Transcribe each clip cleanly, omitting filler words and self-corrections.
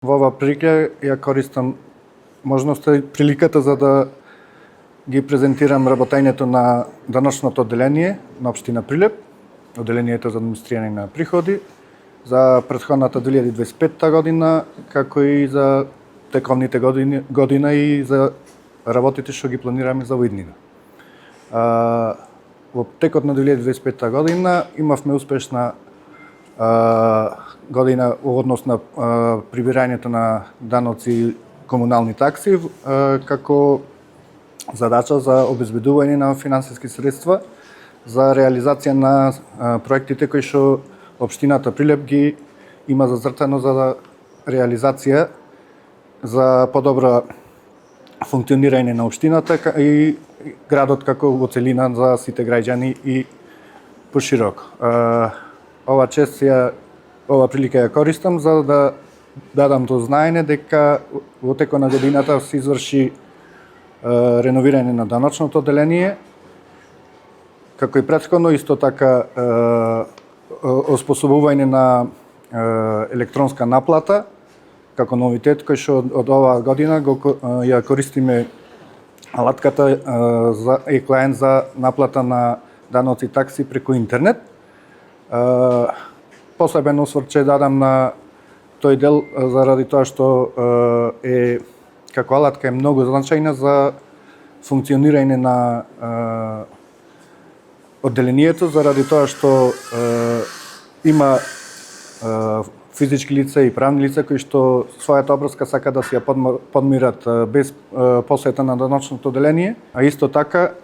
Во ова прилика ја користам можноста и приликата за да ги презентирам работењето на даночното одделение на општина Прилеп, одделението за администрирање на приходи за претходната 2025 година, како и за тековните година и за работите што ги планираме за овиднина. Во текот на 2025 година имавме успешна година во однос на прибирањето на даноци и комунални такси, како задача за обезбедување на финансиски средства за реализација на проектите кои што општината Прилеп ги има зацртано за реализација за подобро функционирање на општината и градот како во целина за сите граѓани и пошироко. Ова прилика ја користам за да дадам до знаење дека во текот на годината се изврши реновирање на даночното одделение, како и претходно, исто така оспособување на електронска наплата, како новитет кој што од оваа година ја користиме алатката за e-клиент за наплата на даноци и такси преку интернет. Посебен осврт ќе дадам на тој дел заради тоа што како алатка е многу значајна за функционирање на одделението, заради тоа што има физички лица и правни лица кои што својата обврска сака да си ја подмират без посета на даночното одделение, а исто така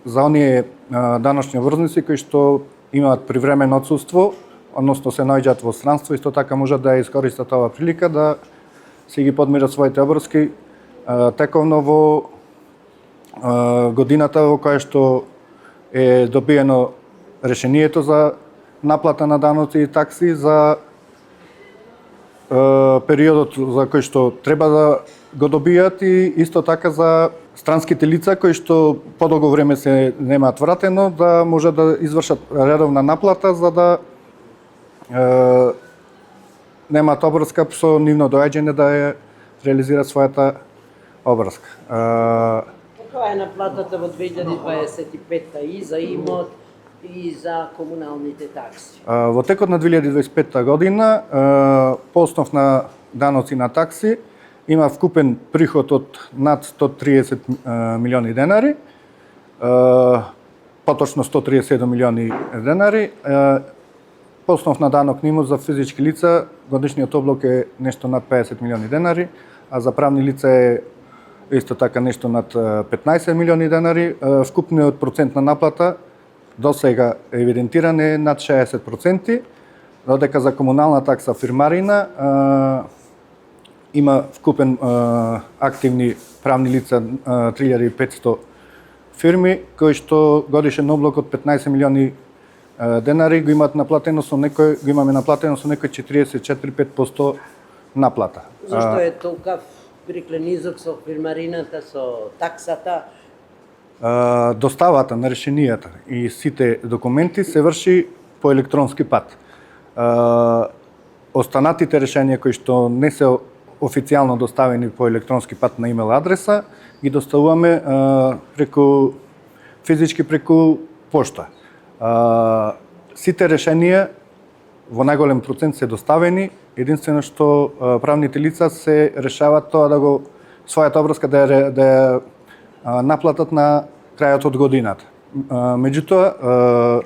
за оние даночни обврзници кои што имаат привремено отсуство, односно се наоѓаат во странство, исто така можат да ја искористат оваа прилика да си ги подмират своите обврски тековно во годината во која што е добиено решението за наплата на даноци и такси за периодот за кој што треба да го добијат и исто така за странските лица кои што подолго време се немаат вратено да може да извршат редовна наплата за да немаат обврска со нивно доаѓање да ја реализираат својата обврска. Каква е наплатата во 2025 и за имот и за комуналните такси? Во текот на 2025 година по основ на даноци на такси има вкупен приход од над 130 милиони денари, поточно 137 милиони денари. По основ на данок на имот за физички лица годишниот облог е нешто над 50 милиони денари, а за правни лица е исто така нешто над 15 милиони денари. Вкупниот процент на наплата до сега евидентиран е над 60%, додека за комунална такса фирмарина има вкупен активни правни лица 3500 фирми, кои што годишен облог од 15 милиони денари го имаат наплатено со некој 44-5% наплата. Зашто е толкав приклен низок со фирмарината, со таксата? Доставата на решенијата и сите документи се врши по електронски пат. Останатите решенија кои што не се официјално доставени по електронски пат на имейл адреса ги доставуваме физички преку пошта. Сите решенија во најголем процент се доставени, единствено што правните лица се решават тоа да го својата обврска да ја наплатат на крајот од годината. Меѓутоа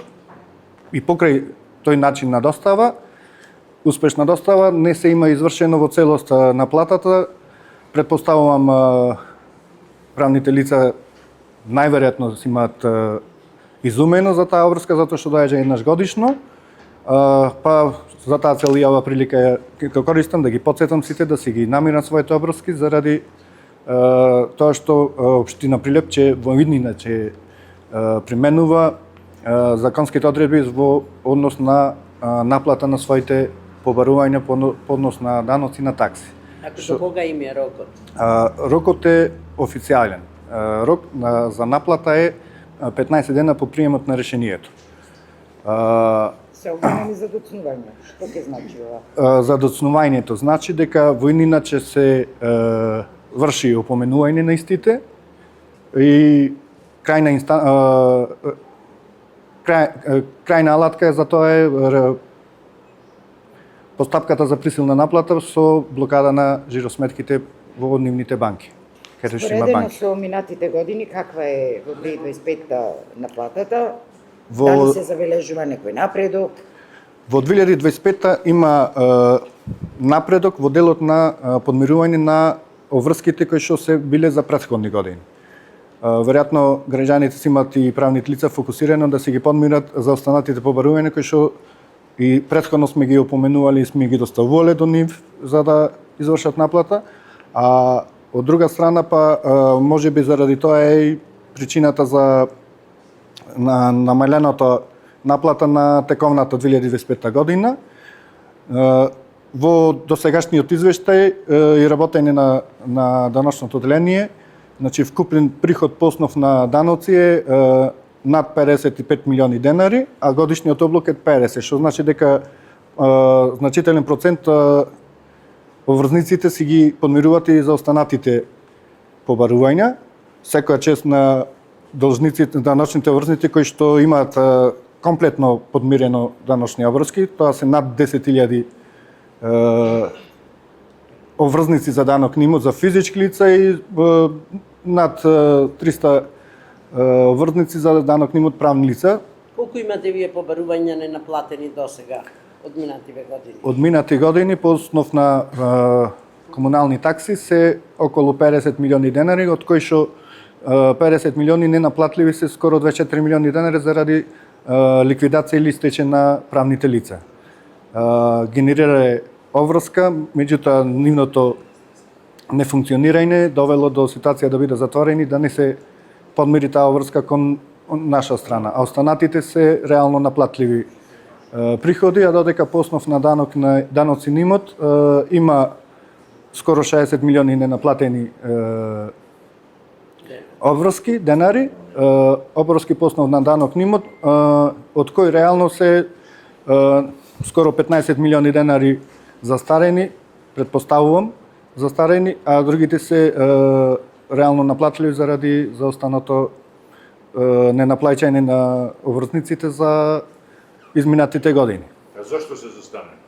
и покрај тој начин на достава, успешна достава не се има извршено во целост наплатата. Претпоставувам правните лица најверојатно си имаат изумено за таа обврска затоа што доаѓа еднаш годишно. Па за таа цел и ова прилика ја користам да ги потсетам сите да си ги намират своите обврски заради тоа што општина Прилеп ќе во иднина ќе применува законските одредби во однос на наплата на своите побарувања по однос на даноци на такси. Ако до кога им е рокот? Рокот е официјален. Рок за наплата е 15 дена по приемот на решението. Се обвинени за доцнување. Што ќе значи ова? За доцнувањето значи дека во иначе се врши опоменување на истите и крајна алатка за тоа е постапката за присилна наплата со блокада на жиросметките во нивните банки. Споредено со минатите години, каква е во 2025 наплатата? Во... Дали се забележува некој напредок? Во 2025 има напредок во делот на подмирување на обврските кои што се биле за претходни години. Веројатно граѓаните си имат и правните лица фокусирано да се ги подмират за останатите побарувања кои што и претходно сме ги опоменували и сме ги доставувале до нив за да извршат наплата, а од друга страна па можеби заради тоа е и причината за намалената наплата на тековната 2025 година. Во досегашниот извештај и работење на даночното одделение, значи вкупен приход по основ на даноци е над 55 милиони денари, а годишниот облог е 50, што значи дека значителен процент обврзниците си ги подмируваат и за останатите побарувања. Секоја чест на должниците, даночните обврзници кои што имаат комплетно подмирено даночни обврски, тоа се над 10.000 обврзници за данок на имот за физички лица и над 300 обврзници за данок на имот правни лица. Колку имате вие побарувања ненаплатени досега од минативе години? Од минати години по основ на комунални такси се околу 50 милиони денари, од кои што 50 милиони ненаплатливи се скоро 24 милиони денари заради ликвидација или стечај на правните лица. Генерира обврска, меѓутоа нивното нефункционирање довело до ситуација да биде затворени, да не се подмири таа обврска кон наша страна. А останатите се реално наплатливи приходи, а додека по основ на даноци на имот има скоро 60 милиони ненаплатени обврски, денари, обврски по основ на данок на имот, од кои реално се скоро 15 милиони денари застарени, предпоставувам, застарени, а другите се реално наплатливи заради заостанато ненаплаќање на обврзниците за изминатите години. А зашто се застарени?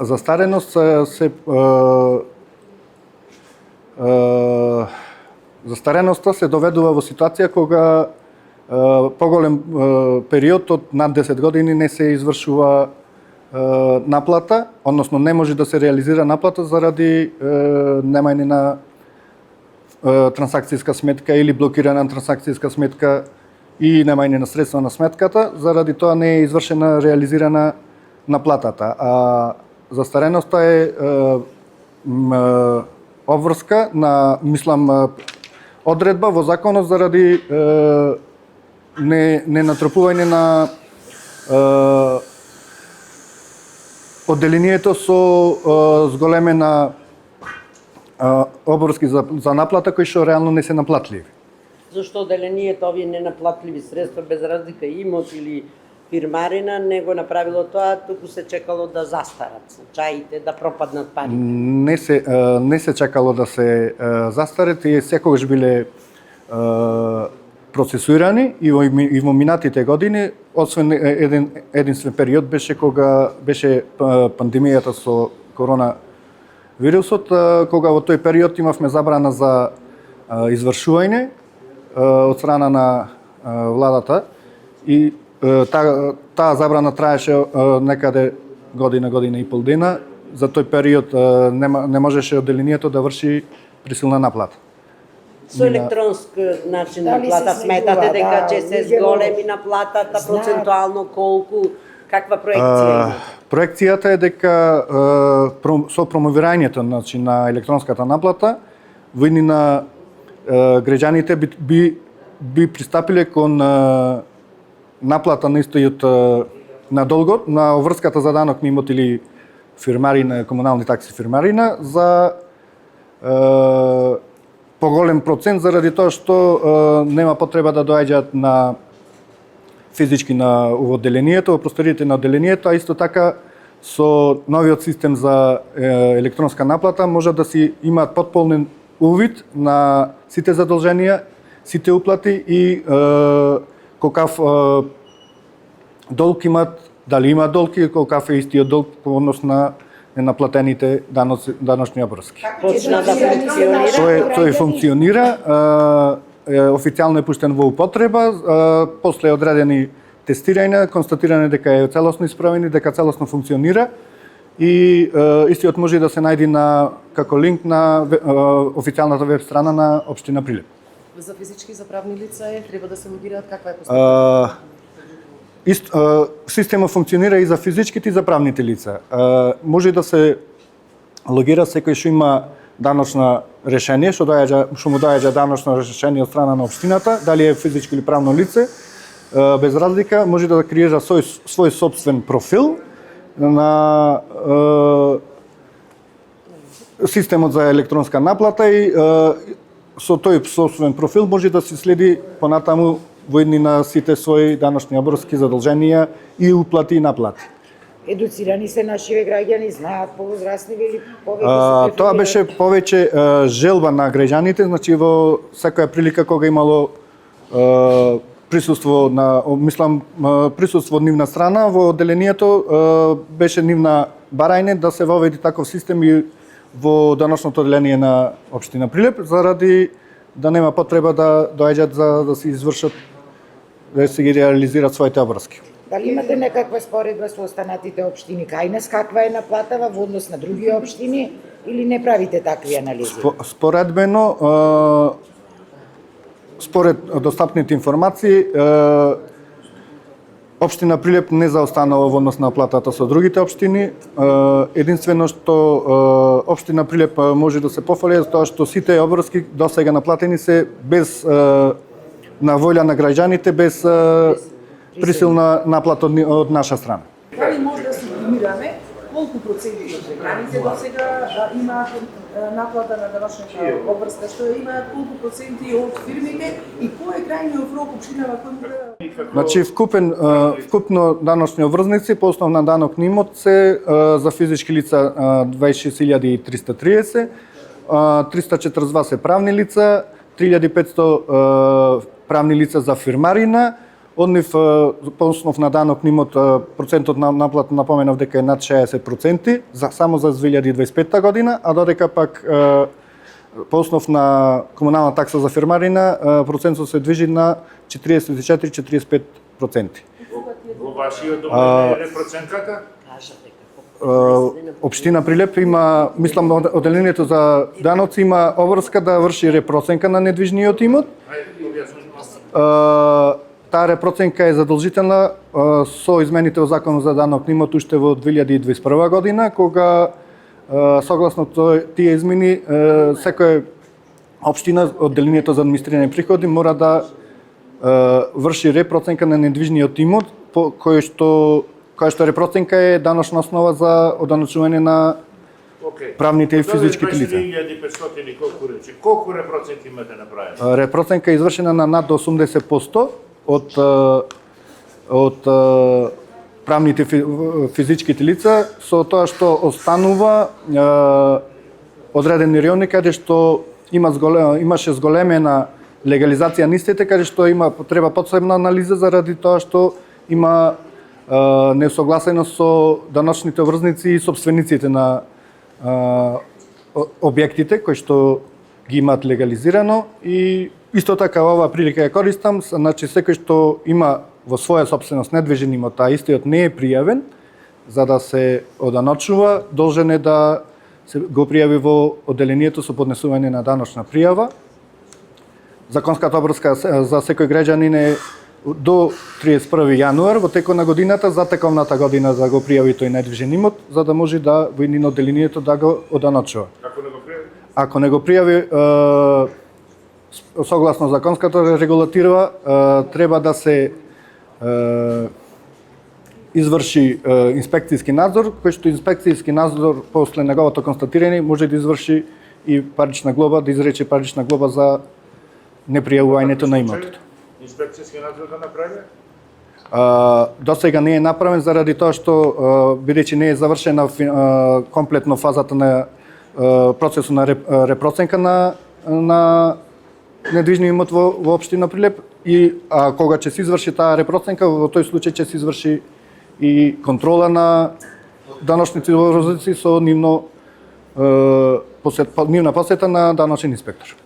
Застареност застареноста се доведува во ситуација кога поголем период од над 10 години не се извршува наплата, односно не може да се реализира наплата заради немање на трансакцијска сметка или блокирана трансакцијска сметка и немање на средства на сметката, заради тоа не е извршена реализирана наплатата. А застареноста е обврска на, одредба во законот заради не натрупување на одделението со зголемена обврски за наплата кои што реално не се наплатливи. Зошто одделението овие ненаплатливи средства без разлика имот или фирмарина не го направило тоа, туку се чекало да застарат случаите, да пропаднат парите? Не се чекало да се застарат и секогаш биле процесуирани и во минатите години, освен единствен период беше кога беше пандемијата со коронавирусот, кога во тој период имавме забрана за извршување од страна на владата и таа забрана траеше некаде година и пол дена. За тој период не можеше одделението да врши присилна наплата. Со електронски начин на наплата сметате дека ќе се зголеми наплатата процентуално колку, каква проекција има? Проекцијата е дека со промовирањето на електронската наплата видни на граѓаните би пристапиле кон наплата на истојот на долгот, на обврската за данок на имот или фирмарина, комунални такси фирмарина за поголем процент заради тоа што нема потреба да доаѓаат на физички на одделението, во просториите на одделението, а исто така со новиот систем за електронска наплата може да си имаат потполнен увид на сите задолженија, сите уплати и колкав долг имат, дали има долг и колкав е истиот долг по однос на ненаплатените даночни обврски. Почна да функционира. Тој функционира, официјално е пуштен во употреба, после одредени тестирања, констатиране дека е целосно исправен и дека целосно функционира и истиот може да се најди како линк на официјалната веб страна на општина Прилеп. За физички и за правни лица треба да се логираат, каква е постапката? Системот функционира и за физичките и за правните лица. Може да се логира секој што има даночно решение, што му доаѓа даночно решение од страна на општината, дали е физичко или правно лице, без разлика може да креира свој собствен профил на системот за електронска наплата и со тој собствен профил може да се следи понатаму во на сите своји даночни обврски, задолженија и уплати и наплати. Едуцирани се нашиве граѓани, знаат повозрастни или повеќе? Тоа беше повеќе желба на граѓаните, значи во секоја прилика кога имало присуство од нивна страна во одделението, беше нивна барање да се воведи таков систем и во даночното одделение на општина Прилеп, заради да нема потреба да доаѓаат за да се извршат, да се ги реализираат своите обврски. Дали имате некаква споредба со останатите општини? Кај нас каква е наплатава во однос на други општини или не правите такви анализи? Споредбено, според достапните информации, општина Прилеп не заостанува во однос на платата со другите општини. Единствено што општина Прилеп може да се пофали тоа што сите обврски досега наплатени се без на волја на граѓаните, без присилна наплата од наша страна. Дали може да се estimираме колку проценти од граѓаните досега имаат наплата на даночната обврска, што ја имаат, колку проценти од фирмите и кој е крајниот рок општинава кој може да... Значи вкупно даночни обврзници по основ на данок на имот се за физички лица 26.330, 342 се правни лица, 3500 правни лица за фирмарина. Од нив по основ на данок на имот процентот на наплата напоменав дека е над 60% само за 2025 година, а додека пак по основ на комунална такса за фирмарина процентот се движи на 44-45%. Во вашиот дом е процентката? Општина Прилеп има, мислам, одделението за даноци има обврска да врши репроценка на недвижниот имот. Таа репроценка е задолжителна со измените во Законот за данок на имот уште во 2021 година, кога согласно тие измени секоја општина, одделението за администрирање приходи мора да врши репроценка на недвижниот имот, која што репроценка е даночна основа за оданочување на правните и физичките лица. 2500 или колку рече. Колку репроценки имате направени? Репроценка е извршена на над 80% од правните физичките лица, со тоа што останува одредени райони каде што имаше зголемена легализација на истите, каде што има потреба посебна анализа заради тоа што има несогласеност со даночните обврзници и собствениците на објектите кои што ги имаат легализирано. И исто така оваа прилика ја користам, значи секој што има во своја собственост недвижен имот, а истиот не е пријавен за да се оданочува, должен е да се го пријави во одделението со поднесување на даночна пријава. Законската обврска за секој граѓанин е до 31 јануар во текот на годината, за тековната година да го пријави тој недвижен имот, за да може да во на одделението да го оданочува. Ако не го пријави, согласно законската регулатива, треба да се изврши инспекцијски надзор, кој што инспекцијски надзор после неговото констатирање може да изврши и парична глоба, да изрече парична глоба за непријавувањето на имотот. Инспекцијски надзор да направи? До сега не е направен заради тоа што бидејќи не е завршена комплетно фазата на процесот на репроценка на недвижни имот во општина Прилеп и кога ќе се изврши таа репроценка, во тој случај ќе се изврши и контрола на даночници во Розици со нивна посета на даночен инспектор.